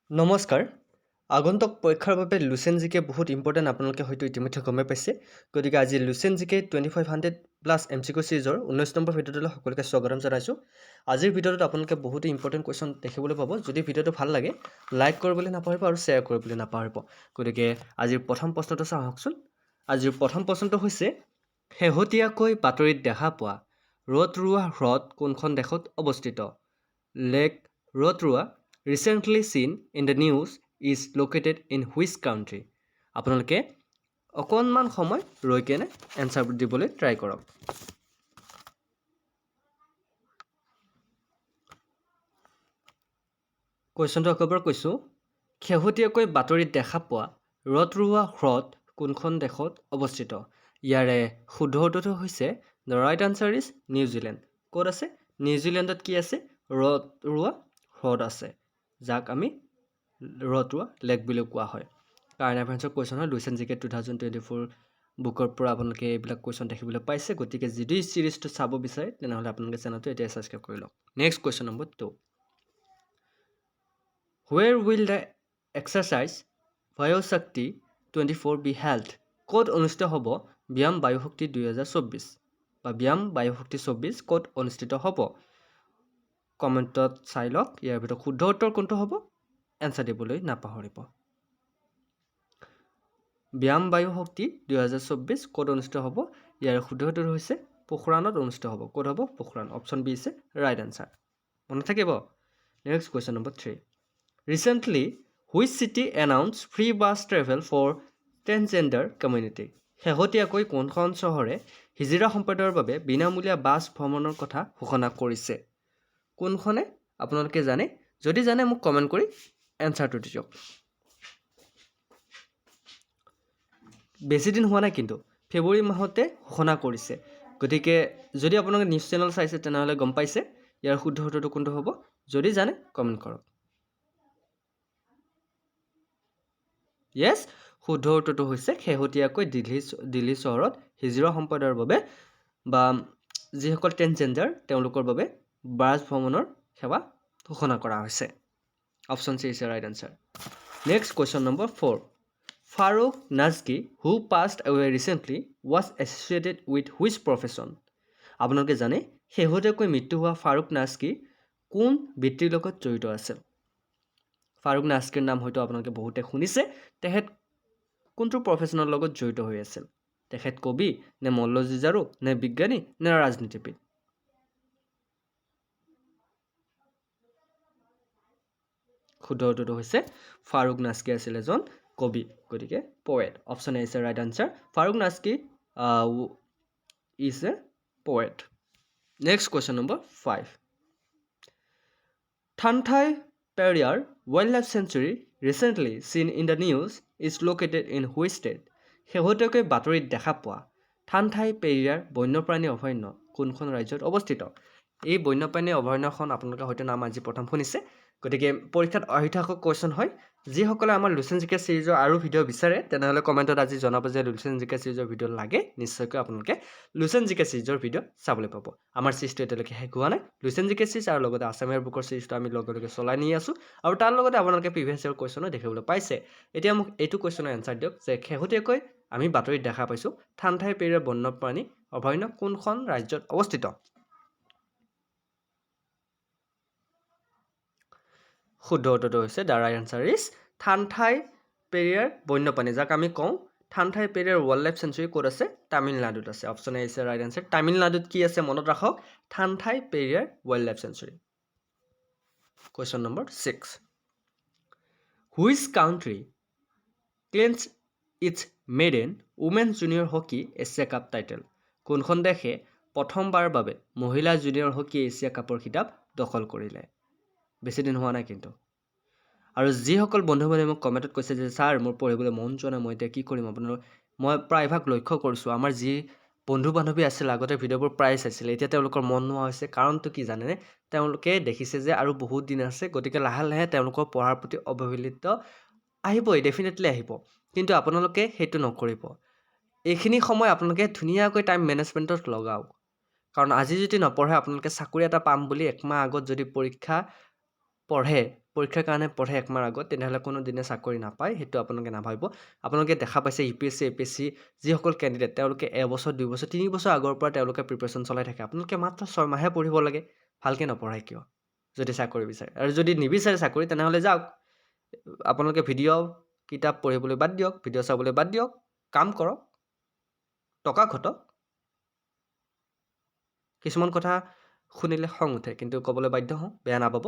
নমস্কাৰ আগন্তুক পৰীক্ষাৰ বাবে লুচেন জিকে বহুত ইম্পৰ্টেণ্ট আপোনালোকে হয়তো ইতিমধ্যে গমে পাইছে গতিকে আজি লুচেন জিকে 2500 প্লাছ MCQ সিৰিজৰ 19 নম্বৰ ভিডিঅ'টোলৈ সকলোকে স্বাগতম জনাইছোঁ আজিৰ ভিডিঅ'টোত আপোনালোকে বহুতো ইম্পৰ্টেণ্ট কুৱেশ্যন দেখিবলৈ পাব যদি ভিডিঅ'টো ভাল লাগে লাইক কৰিবলৈ নাপাহৰিব আৰু শ্বেয়াৰ কৰিবলৈ নাপাহৰিব গতিকে আজিৰ প্ৰথম প্ৰশ্নটো চাওকচোন আজিৰ প্ৰথম প্ৰশ্নটো হৈছে শেহতীয়াকৈ বাতৰিত দেখা পোৱা ৰ'টৰুৱা হ্ৰদ কোনখন দেশত অৱস্থিত lake ৰ'টৰুৱা recently seen in the news is located in which country আপোনালোকে অকণমান সময় ৰৈ কেনে এনসাৰ দিবলৈ ট্ৰাই কৰক কোৱেশ্চনটো আকৌবাৰ কৈছোঁ শেহতীয়াকৈ বাতৰিত দেখা পোৱা ৰ'টৰুৱা হ্ৰদ কোনখন দেশত অৱস্থিত ইয়াৰে শুদ্ধ উত্তৰটো হৈছে the right answer is New Zealand ক'ত আছে নিউজিলেণ্ডত কি আছে ৰ'টৰুৱা হ্ৰদ আছে যাক আমি ৰ'টৰুৱা লেক বুলি কোৱা হয় কাৰেণ্ট এফেয়াৰ্ছৰ কুৱেশ্যন হয় লুচেন জিকে 2024 বুকৰ পৰা আপোনালোকে এইবিলাক কুৱেশ্যন দেখিবলৈ পাইছে গতিকে যদি চিৰিজটো চাব বিচাৰে তেনেহ'লে আপোনালোকে চেনেলটো এতিয়া ছাবস্ক্ৰাইব কৰি লওক next question number 2 Where will the exercise Vayu-Shakti 24 be held? ক'ত অনুষ্ঠিত হ'ব ব্যায়াম বায়ুশক্তি 2024 বা ব্যায়াম বায়ুশক্তি 24 ক'ত অনুষ্ঠিত হ'ব কমেণ্টত চাই লওক ইয়াৰ ভিতৰত শুদ্ধ উত্তৰ কোনটো হ'ব এনসাৰ দিবলৈ নাপাহৰিব ব্যায়াম বায়ুশক্তি 2024 ক'ত অনুষ্ঠিত হ'ব ইয়াৰ শুদ্ধ উত্তৰ হৈছে পোখৰাণত অনুষ্ঠিত হ'ব ক'ত হ'ব Pokhran option B is right answer মনত থাকিব next question number 3 Recently, which city announced free bus travel for transgender community? শেহতীয়াকৈ কোনখন চহৰে হিজিৰা সম্প্ৰদায়ৰ বাবে বিনামূলীয়া বাছ ভ্ৰমণৰ কথা ঘোষণা কৰিছে কোনখনে আপোনালোকে জানে যদি জানে মোক কমেণ্ট কৰি এনসাৰটো দিয়ক বেছি দিন হোৱা নাই কিন্তু ফেব্ৰুৱাৰী মাহতে ঘোষণা কৰিছে গতিকে যদি আপোনালোকে নিউজ চেনেল চাইছে তেনেহ'লে গম পাইছে ইয়াৰ শুদ্ধ উত্তৰটো কোনটো হ'ব যদি জানে কমেণ্ট কৰক Yes, শুদ্ধ উত্তৰটো হৈছে শেহতীয়াকৈ দিল্লী চহৰত হিজিৰা সম্প্ৰদায়ৰ বাবে বা যিসকল ট্ৰেন্সজেণ্ডাৰ তেওঁলোকৰ বাবে বাছ ভ্ৰমণৰ সেৱা ঘোষণা কৰা হৈছে option C is right answer next question number 4 Farooq Nazki who passed away recently was associated with which profession আপোনালোকে জানে শেহতীয়াকৈ মৃত্যু হোৱা ফাৰুক নাজকি কোন বৃত্তিৰ লগত জড়িত আছিল ফাৰুক নাজকিৰ নাম হয়তো আপোনালোকে বহুতে শুনিছে তেখেত কোনটো প্ৰফেশ্যনৰ লগত জড়িত হৈ আছিল তেখেত কবি নে মল্লযুঁজাৰু নে বিজ্ঞানী নে ৰাজনীতিবিদ শুদ্ধ উত্তৰটো হৈছে ফাৰুক নাজকি আছিল এজন কবি গতিকে poet option A is right answer Farooq Nazki is a poet next question number 5 Thanthai Periyar Wildlife Sanctuary recently seen in the news is located in which state? শেহতীয়াকৈ বাতৰিত দেখা পোৱা থানথাই পেৰিয়াৰ বন্যপ্ৰাণী অভয়াৰণ্য কোনখন ৰাজ্যত অৱস্থিত এই বন্যপ্ৰাণী অভয়াৰণ্যখন আপোনালোকে হয়তো নাম আজি প্ৰথম শুনিছে গতিকে পৰীক্ষাত আহি থকা কুৱেশ্যন হয় যিসকলে আমাৰ লুচেন জিকে সিৰিজৰ আৰু ভিডিঅ' বিচাৰে তেনেহ'লে কমেণ্টত আজি জনাব যে লুচেন জিকে সিৰিজৰ ভিডিঅ' লাগে নিশ্চয়কৈ আপোনালোকে লুচেন জিকে সিৰিজৰ ভিডিঅ' চাবলৈ পাব আমাৰ সিৰিজটো এতিয়ালৈকে শেষ হোৱা নাই লুচেন জিকে সিৰিজ আৰু লগতে আছামীয়া বুকৰ সিৰিজটো আমি লগে চলাই নি আছোঁ আৰু তাৰ লগতে আপোনালোকে প্ৰিভিয়াছ ইয়াৰ কুৱেশ্যনো দেখিবলৈ পাইছে এতিয়া মোক এইটো কুৱেশ্যনৰ এনসাৰ দিয়ক যে শেহতীয়াকৈ আমি বাতৰিত দেখা পাইছোঁ থানথাই পেৰিয়াৰ বন্যপ্ৰাণী অভয়াৰণ্য কোনখন ৰাজ্যত অৱস্থিত শুদ্ধ উত্তৰটো হৈছে the right answer is Thanthai Periyar বন্যপ্ৰাণী যাক আমি কওঁ Thanthai Periyar wildlife sanctuary ক'ত আছে তামিলনাডুত আছে option A is right answer তামিলনাডুত কি আছে মনত ৰাখক Thanthai Periyar wildlife sanctuary question number 6 Which country claims its maiden women's junior hockey Asia Cup title কোনখন দেশে প্ৰথমবাৰৰ বাবে মহিলা জুনিয়ৰ হকী এছিয়া কাপৰ খিতাপ দখল কৰিলে বেছি দিন হোৱা নাই কিন্তু আৰু যিসকল বন্ধু বান্ধৱী মোক কমেণ্টত কৈছে যে ছাৰ মোৰ পঢ়িবলৈ মন যোৱা নাই মই এতিয়া কি কৰিম আপোনালোক মই প্ৰায়ভাগ লক্ষ্য কৰিছোঁ আমাৰ যি বন্ধু বান্ধৱী আছিল আগতে ভিডিঅ'বোৰ প্ৰায় চাইছিলে এতিয়া তেওঁলোকৰ মন নোহোৱা হৈছে কাৰণটো কি জানেনে তেওঁলোকে দেখিছে যে আৰু বহুত দিন আছে গতিকে লাহে লাহে তেওঁলোকৰ পঢ়াৰ প্ৰতি অৱহেলিত আহিবই ডেফিনেটলি আহিব কিন্তু আপোনালোকে সেইটো নকৰিব এইখিনি সময় আপোনালোকে ধুনীয়াকৈ টাইম মেনেজমেণ্টত লগাওক কাৰণ আজি যদি নপঢ়ে আপোনালোকে চাকৰি এটা পাম বুলি একমাহ আগত যদি পৰীক্ষা পঢ়ে পৰীক্ষাৰ কাৰণে পঢ়ে একমাহ আগত তেনেহ'লে কোনো দিনে চাকৰি নাপায় সেইটো আপোনালোকে নাভাবিব আপোনালোকে দেখা পাইছে UPSC APSC যিসকল কেণ্ডিডেট তেওঁলোকে এবছৰ 2 বছৰ 3 বছৰ আগৰ পৰা তেওঁলোকে প্ৰিপাৰেশ্যন চলাই থাকে আপোনালোকে মাত্ৰ 6 মাহে পঢ়িব লাগে ভালকৈ নপঢ়ায় কিয় যদি চাকৰি বিচাৰে আৰু যদি নিবিচাৰে চাকৰি তেনেহ'লে যাওক আপোনালোকে ভিডিঅ' কিতাপ পঢ়িবলৈ বাদ দিয়ক ভিডিঅ' চাবলৈ বাদ দিয়ক কাম কৰক টকা ঘটক কিছুমান কথা শুনিলে খং উঠে কিন্তু ক'বলৈ বাধ্য হওঁ বেয়া নাপাব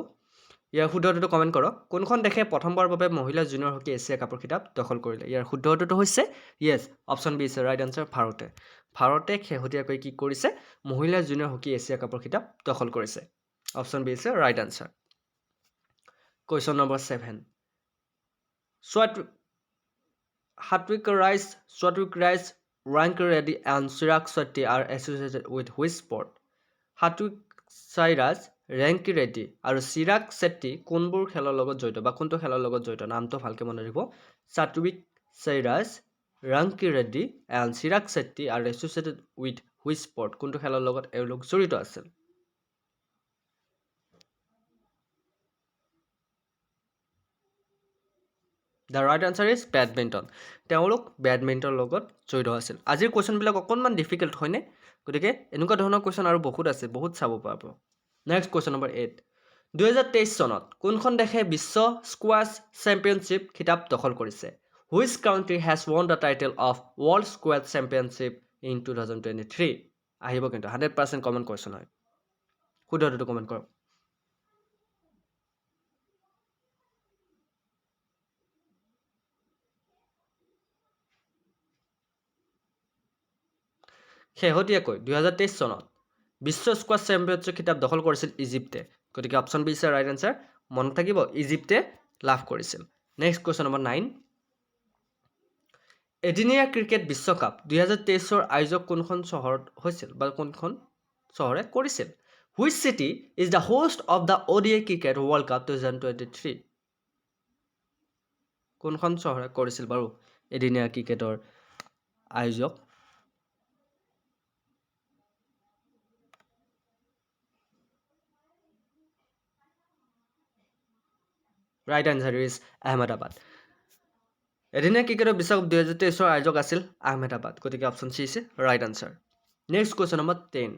ইয়াৰ শুদ্ধ উত্তৰটো কমেণ্ট কৰক কোনখন দেশে প্ৰথমবাৰৰ বাবে মহিলা জুনিয়ৰ হকী এছিয়া কাপৰ খিতাপ দখল কৰিলে ইয়াৰ শুদ্ধ উত্তৰটো হৈছে yes option B is right answer ভাৰতে শেহতীয়াকৈ কি কৰিছে মহিলা জুনিয়ৰ হকী এছিয়া কাপৰ খিতাপ দখল কৰিছে option B is right answer question number 7 Satwik Rais, Ranki Reddy and Chirag Shetty are associated with which sport? Satwik Rais, Ranki Reddy আৰু Chirag Shetty কোনবোৰ খেলৰ লগত জড়িত বা কোনটো খেলৰ লগত জড়িত নামটো ভালকৈ মনত ৰাখিব Satwik Rais, Ranki Reddy and Chirag Shetty are associated with which sport? কোনটো খেলৰ লগত এওঁলোক জড়িত আছিল The right answer is badminton. তেওঁলোক বেডমিণ্টনৰ লগত জড়িত আছিল আজিৰ কুৱেশ্যনবিলাক অকণমান ডিফিকাল্ট হয়নে গতিকে এনেকুৱা ধৰণৰ কুৱেশ্যন আৰু বহুত আছে বহুত চাব পাৰিব নেক্সট কুৱেশ্যন নম্বৰ 8 2023 চনত কোনখন দেশে বিশ্ব স্কোৱাছ চেম্পিয়নশ্বিপ খিতাপ দখল কৰিছে Which country has won the title of World Squash Championship in 2023 আহিব কিন্তু 100% কমন কুৱেশ্যন হয় শুদ্ধ উত্তৰটো কমেণ্ট কৰক শেহতীয়াকৈ 2023 চনত বিশ্ব স্কোৱাছ চেম্পিয়নশ্বিপ খিতাপ দখল কৰিছিল ইজিপ্তে গতিকে option B is right answer মনত থাকিব ইজিপ্তে লাভ কৰিছিল নেক্সট কুৱেশ্যন নম্বৰ 9 এদিনীয়া ক্ৰিকেট বিশ্বকাপ 2023ৰ আয়োজক কোনখন চহৰত হৈছিল বা কোনখন চহৰে কৰিছিল Which city is the host of the ODI Cricket World Cup 2023 কোনখন চহৰে কৰিছিল বাৰু এদিনীয়া ক্ৰিকেটৰ আয়োজক Right answer is Ahmedabad. এদিনীয়া ক্ৰিকেটৰ বিশ্বকাপ 2023ৰ আয়োজক আছিল আহমেদাবাদ গতিকে option C is right answer next question number 10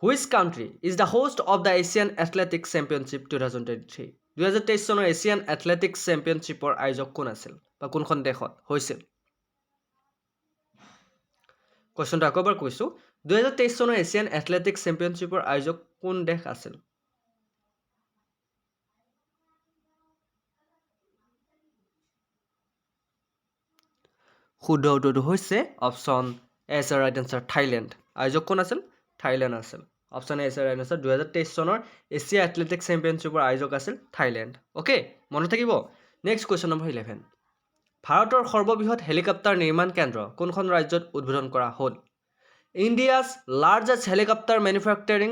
Which country is the host of the Asian Athletics Championship 2023 2023 চনৰ এছিয়ান এথলেটিক্স চেম্পিয়নশ্বিপৰ আয়োজক কোন আছিল বা কোনখন দেশত হৈছিল কুৱেশ্যনটো আকৌ এবাৰ কৈছোঁ 2023 চনৰ এছিয়ান এথলেটিক্স চেম্পিয়নশ্বিপৰ আয়োজক কোন দেশ আছিল শুদ্ধ উত্তৰটো হৈছে option A is right answer Thailand আয়োজক কোন আছিল থাইলেণ্ড আছিল option A is right answer 2023 চনৰ এছিয়া এথলেটিক্স চেম্পিয়নশ্বিপৰ আয়োজক আছিল থাইলেণ্ড অ'কে মনত থাকিব নেক্সট কুৱেশ্যন নম্বৰ 11 ভাৰতৰ সৰ্ববৃহৎ হেলিকপ্টাৰ নিৰ্মাণ কেন্দ্ৰ কোনখন ৰাজ্যত উদ্বোধন কৰা হ'ল India's largest helicopter manufacturing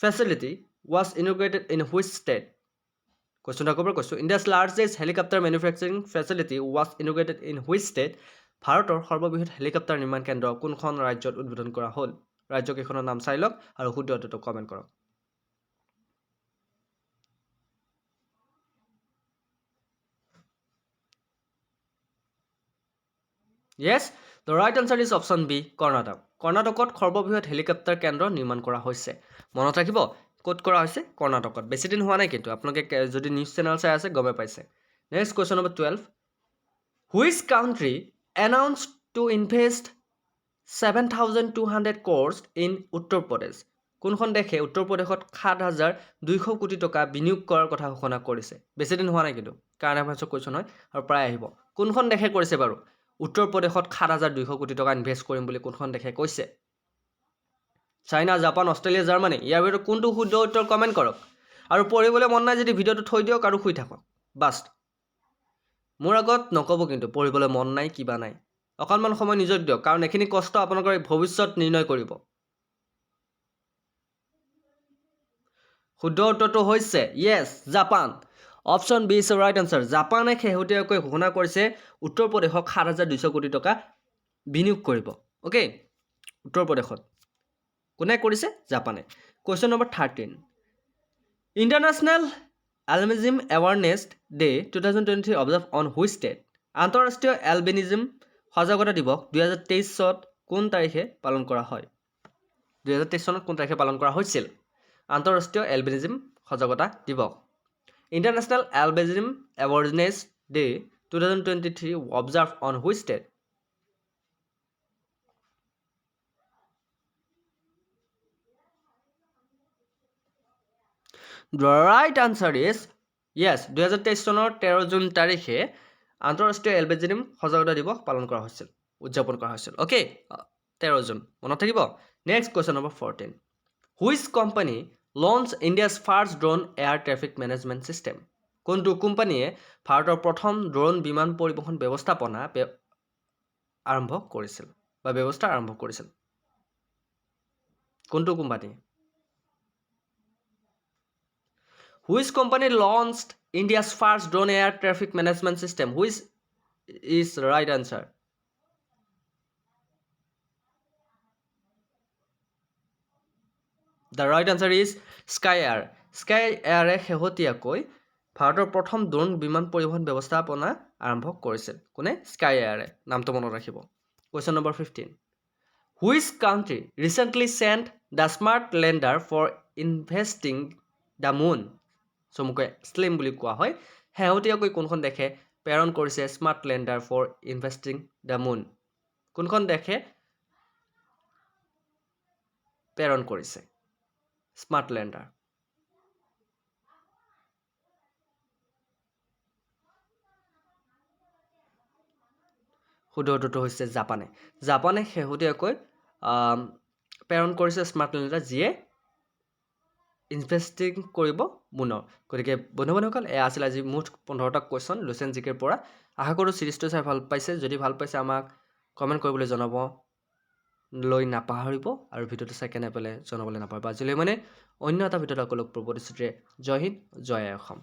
facility was inaugurated in which state কুৱেশ্যনটো আকৌ এবাৰ কৈছোঁ India's largest helicopter manufacturing facility was inaugurated in which state ভাৰতৰ সৰ্ববৃহৎ হেলিকপ্টাৰ নিৰ্মাণ কেন্দ্ৰ কোনখন ৰাজ্যত উদ্বোধন কৰা হ'ল ৰাজ্যকেইখনৰ নাম চাই লওক আৰু শুদ্ধ উত্তৰটো কমেণ্ট কৰক Yes, the right answer is option B, Karnataka কৰ্ণাটকত সৰ্ববৃহৎ হেলিকপ্টাৰ কেন্দ্ৰ নিৰ্মাণ কৰা হৈছে মনত ৰাখিব ক'ত কৰা হৈছে কৰ্ণাটকত বেছি দিন হোৱা নাই কিন্তু আপোনালোকে যদি নিউজ চেনেল চাই আছে গমে পাইছে next question number 12 Which country announced to invest 7,200 crores in Uttar Pradesh কোনখন দেশে উত্তৰ প্ৰদেশত 7,200 কোটি টকা বিনিয়োগ কৰাৰ কথা ঘোষণা কৰিছে বেছি দিন হোৱা নাই কিন্তু কাৰেণ্ট এফেয়াৰ্ছৰ কুৱেশ্যন হয় আৰু প্ৰায় আহিব কোনখন দেশে কৰিছে বাৰু উত্তৰ প্ৰদেশত 7,200 কোটি টকা ইনভেষ্ট কৰিম বুলি কোনখন দেশে কৈছে চাইনা জাপান অষ্ট্ৰেলিয়া জাৰ্মানী ইয়াৰ ভিতৰত কোনটো শুদ্ধ উত্তৰ কমেণ্ট কৰক আৰু পঢ়িবলৈ মন নাই যদি ভিডিঅ'টো থৈ দিয়ক আৰু শুই থাকক বাছ মোৰ আগত নক'ব কিন্তু পঢ়িবলৈ মন নাই কিবা নাই অকণমান সময় নিজক দিয়ক কাৰণ এইখিনি কষ্ট আপোনালোকৰ ভৱিষ্যত নিৰ্ণয় কৰিব শুদ্ধ উত্তৰটো হৈছে yes Japan option B is right answer জাপানে শেহতীয়াকৈ ঘোষণা কৰিছে উত্তৰ প্ৰদেশক 7,200 কোটি টকা বিনিয়োগ কৰিব অ'কে উত্তৰ প্ৰদেশত কোনে কৰিছে জাপানে question number 13 international albinism awareness day 2023 observe on which date আন্তঃৰাষ্ট্ৰীয় এলবিনিজম সজাগতা দিৱস 2023 চনত কোন তাৰিখে পালন কৰা হয় 2023 চনত কোন তাৰিখে পালন কৰা হৈছিল আন্তঃৰাষ্ট্ৰীয় এলবিনিজম সজাগতা দিৱস international albinism awareness day 2023 observe on which date The right answer is yes 2023 চনৰ 13 জুন তাৰিখে আন্তঃৰাষ্ট্ৰীয় এলবিনিজম সজাগতা দিৱস পালন কৰা হৈছিল উদযাপন কৰা হৈছিল অ'কে 13 জুন মনত থাকিব next question number 14 which company launch India's first drone air traffic management system কোনটো কোম্পানীয়ে ভাৰতৰ প্ৰথম ড্ৰোন বিমান পৰিবহণ ব্যৱস্থাপনা আৰম্ভ কৰিছিল বা ব্যৱস্থা আৰম্ভ কৰিছিল কোনটো company Which company launched India's first drone air traffic management system? Which is the right answer? The right answer is Sky Air. Sky Air শেহতীয়াকৈ ভাৰতৰ প্ৰথম ড্ৰোন বিমান পৰিবহণ ব্যৱস্থাপনা আৰম্ভ কৰিছিল কোনে Sky Air নামটো মনত ৰাখিব Question number 15 Which country recently sent the smart lander for investing the moon? চমুকৈ স্লিম বুলি কোৱা হয় শেহতীয়াকৈ কোনখন দেশে প্ৰেৰণ কৰিছে smart lander for investing the moon কোনখন দেশে প্ৰেৰণ কৰিছে স্মাৰ্ট লেণ্ডাৰ শুদ্ধ উত্তৰটো হৈছে জাপানে জাপানে শেহতীয়াকৈ প্ৰেৰণ কৰিছে স্মাৰ্ট লেণ্ডাৰ যিয়ে ইনভেষ্টিং কৰিব মুনৰ গতিকে বন্ধুসকল এয়া আছিল আজি মুঠ 15টা কুৱেশ্যন লুচেন জিকেৰ পৰা আশা কৰোঁ চিৰিজটো চাই ভাল পাইছে যদি ভাল পাইছে আমাক কমেণ্ট কৰিবলৈ জনাব লৈ নাপাহৰিব আৰু ভিডিঅ'টো চাই কেনে পেলাই জনাবলৈ নাপাহৰিব আজিলৈ মানে অন্য এটা ভিডিঅ'ত আকৌ লগ পাব প্ৰতিশ্ৰুতিৰে জয় হিন্দ জয় অসম